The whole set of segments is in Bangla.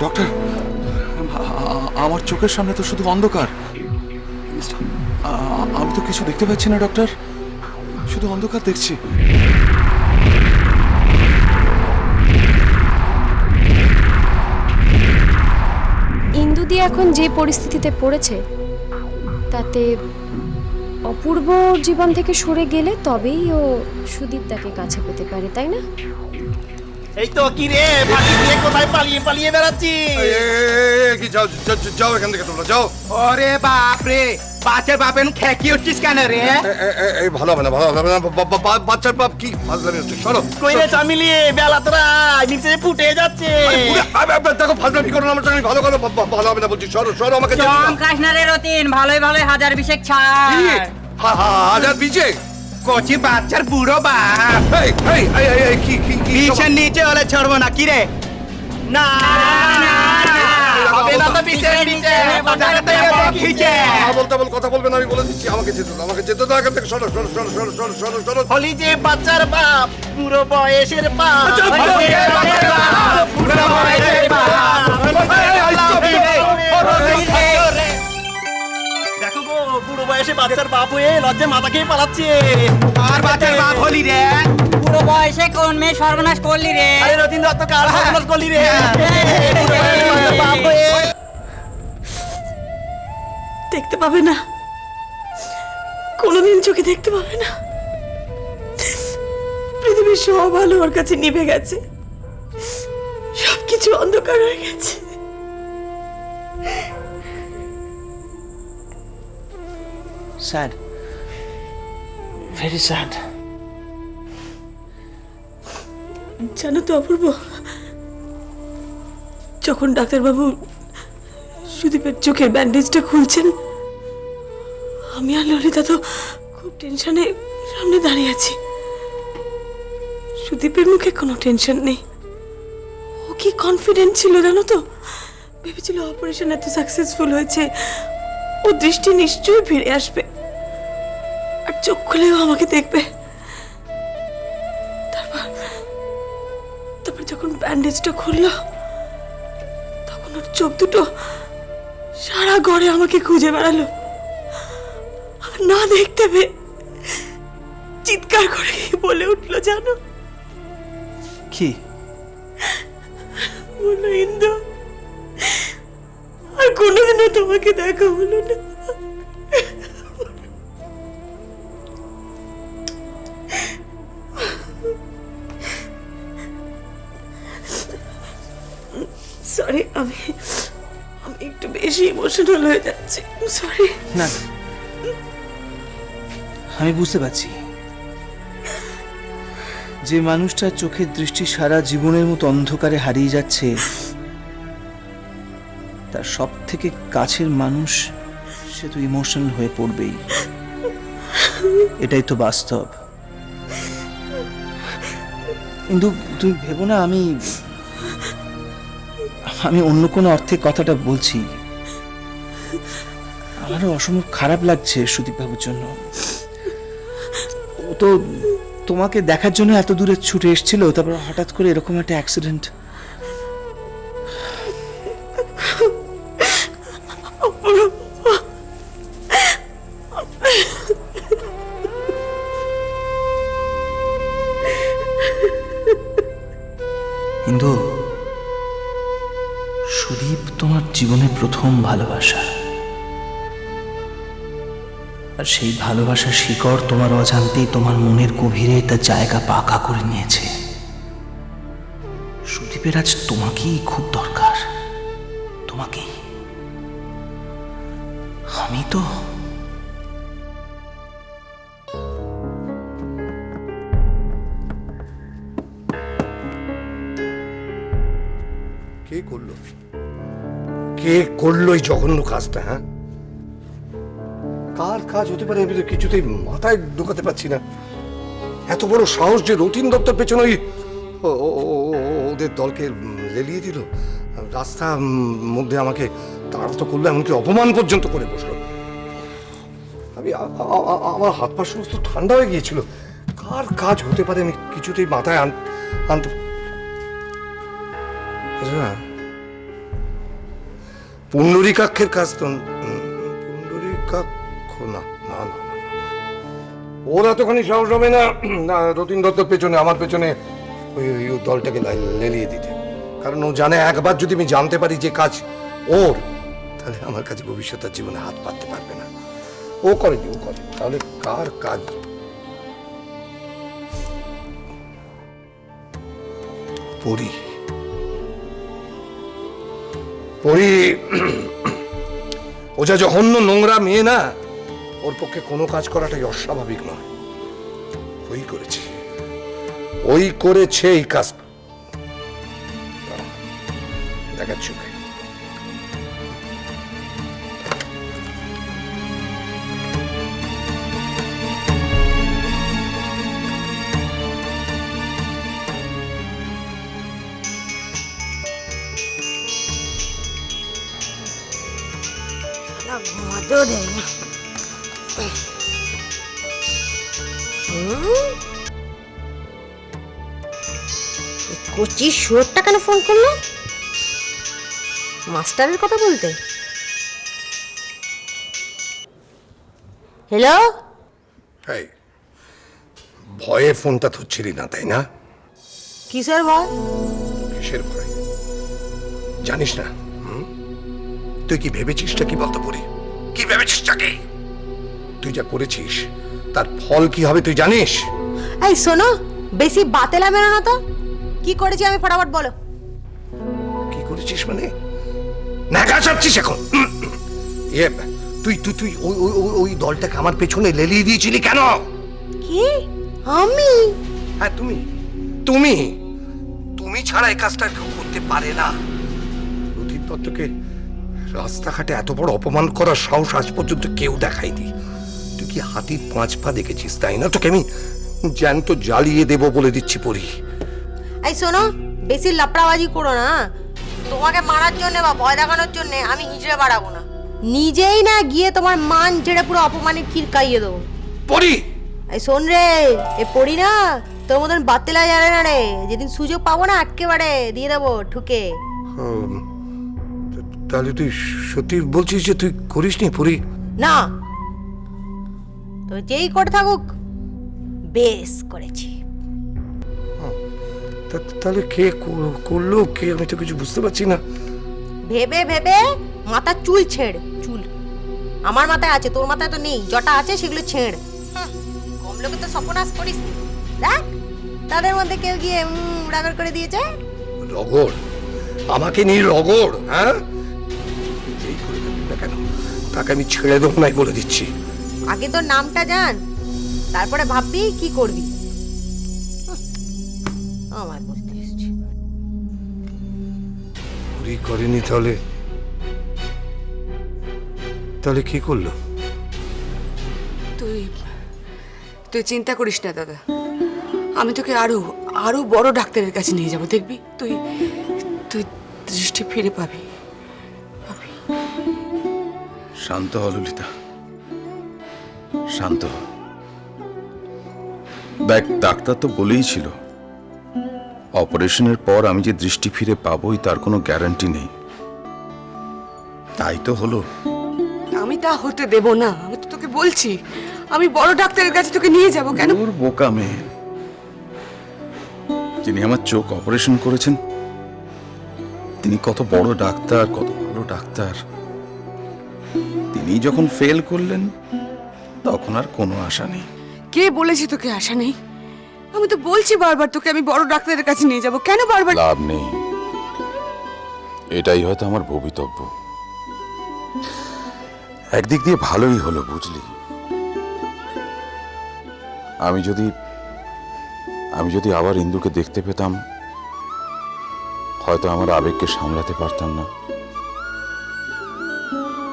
ডক্টর, আমার চোখের সামনে তো শুধু অন্ধকার। আমি তো কিছু দেখতে পাচ্ছি না ডক্টর, শুধু অন্ধকার দেখছি। ইন্দুদি এখন যে পরিস্থিতিতে পড়েছে তাতে অপূর্ব জীবন থেকে সরে গেলে তবেই ও সুদীপদাকে কাছে পেতে পারে, তাই না? এই তো কি রে, পাখি দিয়ে কোথায় পালিয়ে পালিয়ে বেড়াচ্ছি? কি যাও যাও এখান থেকে, তোমরা যাও। ওরে বাপ রে, বাচ্চার বাপ এখন খেকি উঠছিস কেন রে? এই ভালো হবে না, ভালো হবে না। বাচ্চার বাপ কি ফাজলামি হচ্ছে, সরো। কই রে চামিলিয়ে, বেলা তোরা নিচে ফুটে যাচ্ছে। দেখো ফাজলামি করো না আমার সঙ্গে, ভালো করো। ভালো হবে না বলছি, সরো সরো আমাকে। জম কাশনারে রতিন, ভালোই ভালোই হাজার বিশেক ছাড়। হাজার বিজে কচি বাচ্চার বুড়ো বাপ কি কি কি বিছের নিচে হলে ছাড়বো না। কি রে? না হবে না তো বিছের নিচে, বাজারে থেকে খিচে। বলতে বল, কথা বলবেন আমি বলে দিচ্ছি। আমাকে যেতে দাও, আমাকে যেতে দাও এখান থেকে। সরো সরো সরো সরো সরো সরো সরো। হলি যে বাচ্চার বাপ, বুড়ো বয়সের বাপ। বুড়ো বয়সের বাপ। দেখো গো, বুড়ো বয়সে বাচ্চার বাপ হয়ে লজ্জা মাথা খেয়ে পালাচ্ছে। আর বাচ্চার বাপ হলি রে? পুরো বয়সে কোন মেয়ে সর্বনাশ করলি রে? আরে রতিন দত্ত কার সর্বনাশ করলি রে? বুড়ো বয়সে বাচ্চার বাপ হয়ে দেখতে পাবে না, কোনোদিন চোখে দেখতে পাবে না। পৃথিবীর সব আলো ওর কাছে নিভে গেছে, সবকিছু অন্ধকার হয়ে গেছে। Sad, very sad. জানো তো অপূর্ব, যখন ডাক্তারবাবু সুদীপের চোখের ব্যান্ডেজটা খুলছেন, আমি আর ললিতা তো খুব টেনশনে সামনে দাঁড়িয়ে আছি। সুদীপের মুখে কোনো টেনশন নেই, ও কি কনফিডেন্ট ছিল জানো তো। ভেবেছিল অপারেশন এত সাকসেসফুল হয়েছে, ও দৃষ্টি নিশ্চয়ই ফিরে আসবে আর চোখ খুলেও আমাকে দেখবে। তারপর যখন ব্যান্ডেজটা খুললো, তখন ওর চোখ দুটো সারা ঘরে আমাকে খুঁজে বেড়ালো। আর না দেখতে পেয়ে চিৎকার করে বলে উঠলো, জানো কি? বললো, ইন্দু, আর কোনোদিনও তোমাকে দেখা হলো না। সরি, আমি একটু বেশি ইমোশনাল হয়ে যাচ্ছি, সরি। না, আমি বুঝতে পারছি যে মানুষটার চোখের দৃষ্টি সারা জীবনের মতো অন্ধকারে হারিয়ে যাচ্ছে, তার সব থেকে কাছের মানুষ সে তো ইমোশনাল হয়ে পড়বেই। এটাই তো বাস্তব। কিন্তু তুমি ভেবো না আমি অন্য কোনো অর্থে কথাটা বলছি। আমারও অসম্ভব খারাপ লাগছে সুদীপ বাবুর জন্য। ও তো তোমাকে দেখার জন্য এত দূরে ছুটে এসেছিল, তারপর হঠাৎ করে এরকম একটা অ্যাক্সিডেন্ট। কিন্তু সুদীপ তোমার জীবনের প্রথম ভালোবাসা, আর সেই ভালোবাসার শিকড় তোমার অজান্তেই তোমার মনের গভীরে তার জায়গা পাকা করে নিয়েছে। সুদীপের আজ তোমাকেই খুব দরকার, তোমাকেই। আমি তো কে করলো, কে করলো এই জঘন্য কাজটা? হ্যাঁ, কার কাজ হতে পারে আমি তো কিছুতেই মাথায় ঢোকাতে পারছি না। এত বড় সাহস যে রতিন দত্তর পেছনে ওদের দলকে লেলিয়ে দিল, রাস্তার মধ্যে আমাকে তাড়াতো করলো, এমনকি অপমান পর্যন্ত করে বসলো। আমি আমার হাত পা সমস্ত ঠান্ডা হয়ে গিয়েছিল। কার কাজ হতে পারে আমি কিছুতেই মাথায় আনতে। আচ্ছা, পুণ্ডরীকাক্ষের কাজ তো পুণ্ডরীকাক্ষ না না না না, না। ওর এতখানি সাহস হবে না না রতীন দত্তর পেছনে আমার পেছনে ওই দলটাকে লেলিয়ে দিতে। কারণ ও জানে একবার যদি আমি জানতে পারি যে কাজ ওর, তাহলে আমার কাছে ভবিষ্যতের জীবনে হাত পাততে পারবে না। ও করে তাহলে কার কাজ? পরি ও যা জঘন্য নোংরা মেয়ে না, ওর পক্ষে কোনো কাজ করাটাই অস্বাভাবিক নয়। ওই করেছে এই কাজ। দেখাচ্ছি ওকে। ঘুমাতেও দেয় না। কচি শুয়োরটা কেন ফোন করলো? মাস্টারের কথা বলতে। হ্যালো, এই ভয়ে ফোনটা ধরছিলি না তাই না? কিসের ভয়? কিসের ভয় জানিস না? তুই কি ভেবেছিসটা কি বলতে পারি? কি ভেবেছিসটা কি? তুই যা করেছিস তার ফল কি হবে তুই জানিস? এই শোনো, বেশি বাতেলা মেরো না তো। কি করেছি আমি ফটাফট বলো। কি করেছিস মানে? নাকা চাচ্ছিস এখন? এ তুই তুই তুই ওই দলটাকে আমার পেছনে লেলিয়ে দিয়েছিলি কেন? কি আমি? হ্যাঁ তুমি তুমি তুমি ছাড়া এই কাজটা কেউ করতে পারে না। রতীন দত্তকে রাস্তাঘাটে এত বড় অপমান করার সাহস আজ পর্যন্ত কেউ দেখায়নি। তুই কি হাতির 5 পা দেখেছিস তাই না? তোকে আমি জ্যান্ত জ্বালিয়ে দেব বলে দিচ্ছি পরি। এই শোনো, বেশি লাপড়াবাজি করো না। তোমাকে মারার জন্য বা ভয় দেখানোর জন্য আমি হিজড়ে বাড়াবো না। নিজেই না গিয়ে তোমার মান ছেড়ে পুরো অপমানের ক্ষীর খাইয়ে দেবো। পরি এই শোন রে, এ পড়ি না তোর মতন বাতেলা জানে না রে। যেদিন সুযোগ পাবো না একেবারে দিয়ে দেবো ঠুকে। তাহলে তুই সত্যি বলছিস যে তুই করিসনি পরি? না, তো যেই করে থাকুক বেশ করেছি। তাহলে কে করলো কে? আমি তো কিছু বুঝতে পারছি না। ভেবে ভেবে মাথার চুল ছেড়। চুল আমার মাথায় আছে, তোর মাথায় তো নেই। জটা আছে সেগুলো ছেড়। কম লোকে তো সপনাশ করিস নি। দেখ তাদের মধ্যে কেউ গিয়ে রাগড় করে দিয়েছে। রগড়? আমাকে নিয়ে রগড়? হ্যাঁ, এই করে থাকুক না কেন তাকে আমি ছেড়ে দেবো নাই বলে দিচ্ছি। আগে তোর নামটা জান, তারপরে ভাববি কি করবি। আমার বলতে এসছি। পরি করেনি তাহলে তাহলে কি করলো? তুই তুই চিন্তা করিস না দাদা, আমি তোকে আরো আরো বড় ডাক্তারের কাছে নিয়ে যাব। দেখবি তুই তুই দৃষ্টি ফিরে পাবি। শান্ত হ ললিতা, শান্ত হ। দেখ, ডাক্তার তো বলেই ছিল অপারেশনের পর আমি যে দৃষ্টি ফিরে পাবোই তার কোনো গ্যারান্টি নেই। তাই তো হলো। আমি তা হতে দেব না। আমি তো তোকে বলছি, আমি বড় ডাক্তারের কাছে তোকে নিয়ে যাব। কেন? ওর বোকা মেয়ে, যিনি আমার চোখ অপারেশন করেছেন তিনি কত বড় ডাক্তার, কত ভালো ডাক্তার। তিনি যখন ফেল করলেন তখন আর কোনো আশা নেই। কে বলেছে তোকে আশা নেই? আমি তো বলছি বারবার তোকে আমি বড় ডাক্তারের কাছে নিয়ে যাব। কেন বারবার? লাভ নেই, এটাই হয়তো আমার ভবিতব্য। একদিক দিয়ে ভালোই হলো বুঝলি। আমি যদি আবার ইন্দুকে দেখতে পেতাম হয়তো আমার আবেগকে সামলাতে পারতাম না।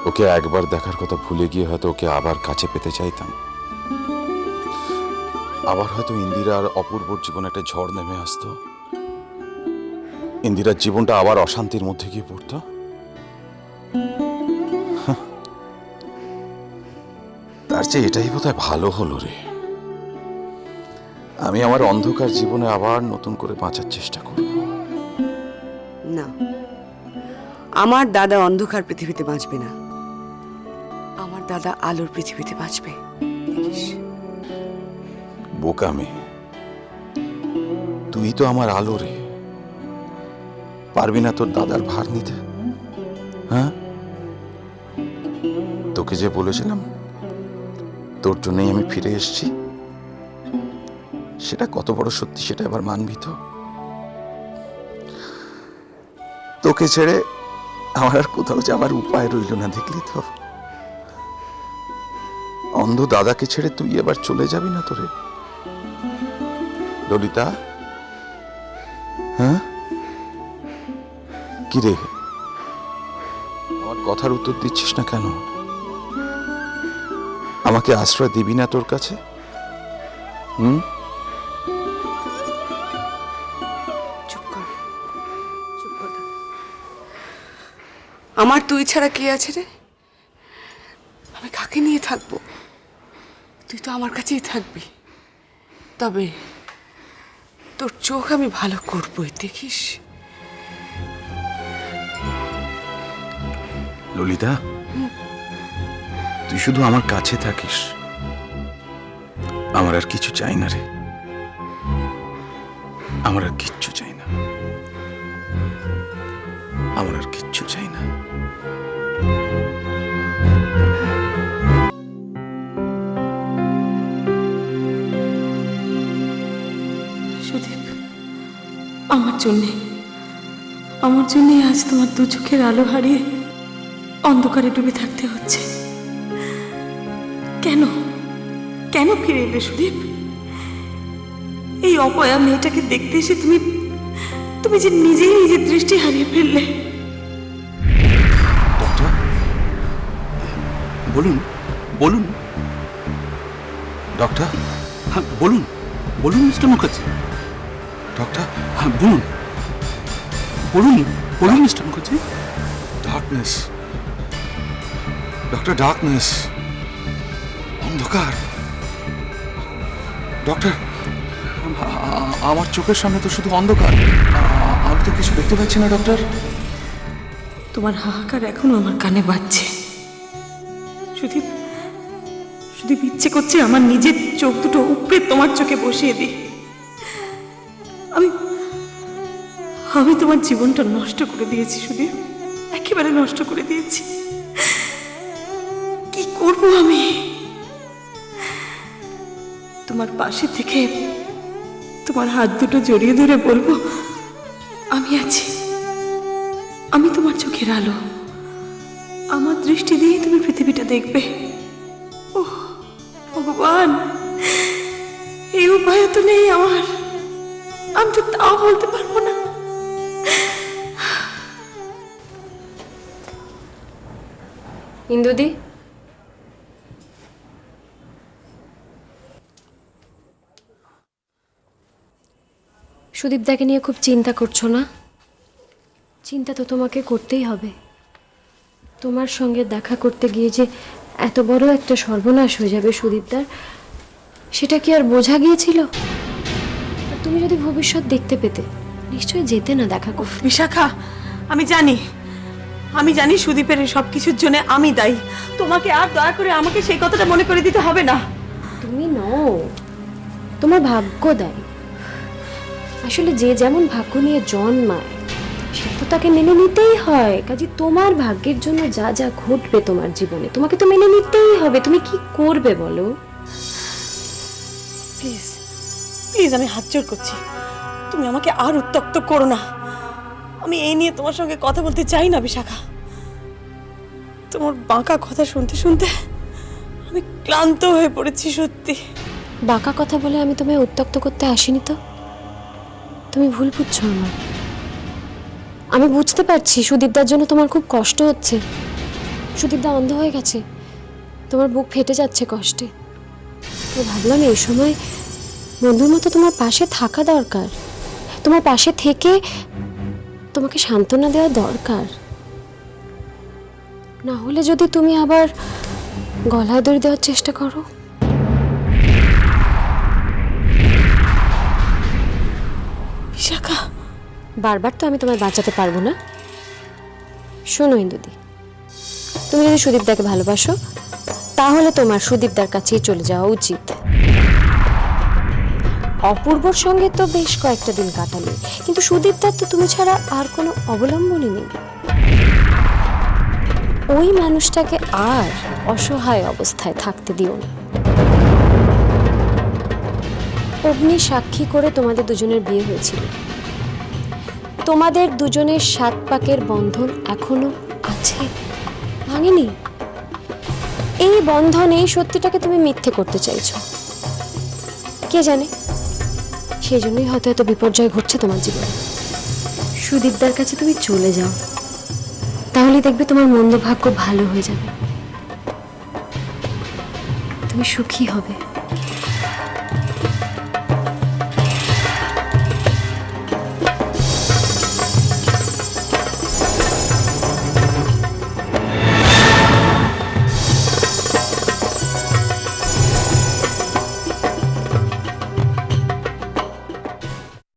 ওকে একবার দেখার কথা ভুলে গিয়ে হয়তো ওকে আবার কাছে পেতে চাইতাম। আবার হয়তো ইন্দিরা আর অপূর্বর জীবনে একটা ঝড় নেমে আসতো। ইন্দিরার জীবনটা আবার অশান্তির মধ্যে গিয়ে পড়তো। তার চেয়ে এটাই বোধহয় ভালো হলো রে। আমি আমার অন্ধকার জীবনে আবার নতুন করে বাঁচার চেষ্টা করব। না, আমার দাদা অন্ধকার পৃথিবীতে বাঁচবে না, আমার দাদা আলোর পৃথিবীতে বাঁচবে। দেখিস। বোকা মেয়ে, তুই তো আমার আলো রে। পারবি না তোর দাদার ভার নিতে? হ্যাঁ, তোকে যে বলেছিলাম তোর জন্যই আমি ফিরে এসেছি, সেটা কত বড় সত্যি সেটা এবার মানবি তো? তোকে ছেড়ে আমার আর কোথাও যাবার উপায় রইল না, দেখলি তো? অন্ধ দাদাকে ছেড়ে তুই এবার চলে যাবি না তোরে? ললিতা, হ্যাঁ কি রে, আমার কথার উত্তর দিচ্ছিস না কেন? আমাকে আশ্রয় দিবি না তোর কাছে? চুপ কর, চুপ কর। আমার তুই ছাড়া কে আছে রে? আমি কাকে নিয়ে থাকবো? তুই তো আমার কাছেই থাকবি। তবে তোর চোখ আমি ভালো করবই, দেখিস। ললিতা, তুই শুধু আমার কাছে থাকিস, আমার আর কিছু চাই না রে। আমার আর কিচ্ছু চাই না, আমার আর কিচ্ছু চাই না। সুদীপ, আমার জন্যে আজ তোমার দু চোখের আলো হারিয়ে অন্ধকারে ডুবে থাকতে হচ্ছে। কেন কেন ফিরে এলে সুদীপ? এই অপয়া মেয়েটাকে দেখতে এসে তুমি যে নিজেই নিজের দৃষ্টি হারিয়ে ফেললে। ডক্টর, বলুন বলুন। ডক্টর, হ্যাঁ বলুন বলুন মিস্টার মুখার্জি। ডক্টর, হ্যাঁ বলুন বলুন বলুন mister Mukherjee. Darkness doctor, darkness, অন্ধকার। ডক্টর, আমার চোখের সামনে তো শুধু অন্ধকার, আমি তো কিছু দেখতে পাচ্ছি না ডক্টর। তোমার হাহাকার এখনো আমার কানে বাজছে। সুদীপ, সুদীপ, ইচ্ছে করছে আমার নিজের চোখ দুটো উপরে তোমার চোখে বসিয়ে দিই। আমি তোমার জীবনটা নষ্ট করে দিয়েছি সুদীপ, একেবারে নষ্ট করে দিয়েছি। কি করব আমি? তোমার পাশে থেকে তোমার হাত দুটো জড়িয়ে ধরে বলবো, আমি আছি, আমি তোমার চোখের আলো, আমার দৃষ্টি দিয়ে তুমি পৃথিবীটা দেখবে। ওহ ভগবান, এই উপায় তো নেই আমার, আমি তো তাও বলতে পারবো না। ইন্দুদি, সুদীপদাকে নিয়ে খুব চিন্তা করছো না? চিন্তা তো তোমাকে করতেই হবে। তোমার সঙ্গে দেখা করতে গিয়ে যে এত বড় একটা সর্বনাশ হয়ে যাবে সুদীপদার, সেটা কি আর বোঝা গিয়েছিল? আর তুমি যদি ভবিষ্যৎ দেখতে পেতে নিশ্চয়ই যেতে না দেখা করতে। বিশাখা, আমি জানি সুদীপের সব কিছুর জন্য আমি দায়ী। তোমাকে আর দয়া করে আমাকে সেই কথাটা মনে করে দিতে হবে না। তুমি নও, তোমার ভাগ্য দায়ী। আসলে যে যেমন ভাগ্য নিয়ে জন্মায় সে তো তাকে মেনে নিতেই হয়। কাজে তোমার ভাগ্যের জন্য যা যা ঘটবে তোমার জীবনে তোমাকে তো মেনে নিতেই হবে। তুমি কি করবে বলো? প্লিজ প্লিজ, আমি হাত জোড় করছি, তুমি আমাকে আর উত্তক্ত করো না। আমি এই নিয়ে তোমার সঙ্গে কথা বলতে চাই না বিশাখা। তোমার বাঁকা কথা শুনতে শুনতে আমি ক্লান্ত হয়ে পড়েছি সত্যি। বাঁকা কথা বলে আমি তোমায় উত্তক্ত করতে আসিনি তো। তুমি ভুল বুঝছো আমার। আমি বুঝতে পারছি সুদীপদার জন্য তোমার খুব কষ্ট হচ্ছে। সুদীপদা অন্ধ হয়ে গেছে, তোমার বুক ফেটে যাচ্ছে কষ্টে। তো ভাবলাম এই সময় বন্ধুর মতো তোমার পাশে থাকা দরকার, তোমার পাশে থেকে তোমাকে সান্ত্বনা দেওয়া দরকার। না হলে যদি তুমি আবার গলায় দড়ি দেওয়ার চেষ্টা করো। বিশাখা, বারবার তো আমি তোমায় বাঁচাতে পারবো না। শোনো ইন্দুদি, তুমি যদি সুদীপদাকে ভালোবাসো তাহলে তোমার সুদীপদার কাছেই চলে যাওয়া উচিত। অপূর্বর সঙ্গে তো বেশ কয়েকটা দিন কাটালে, কিন্তু সুদীপদার তো তুমি ছাড়া আর কোনো অবলম্বনই নেই। ওই মানুষটাকে আর অসহায় অবস্থায় থাকতে দিও না। অগ্নি সাক্ষী করে তোমাদের দুজনের বিয়ে হয়েছিল। তোমাদের দুজনের 7 পাকের বন্ধন এখনো আছে, ভাঙেনি। এই বন্ধন, এই সত্যিটাকে তুমি মিথ্যে করতে চাইছো। কে জানে, সেই জন্যই হয়তো এত বিপর্যয় ঘটছে তোমার জীবনে। সুদীপদার কাছে তুমি চলে যাও, তাহলে দেখবে তোমার মন্দ ভাগ্য ভালো হয়ে যাবে, তুমি সুখী হবে।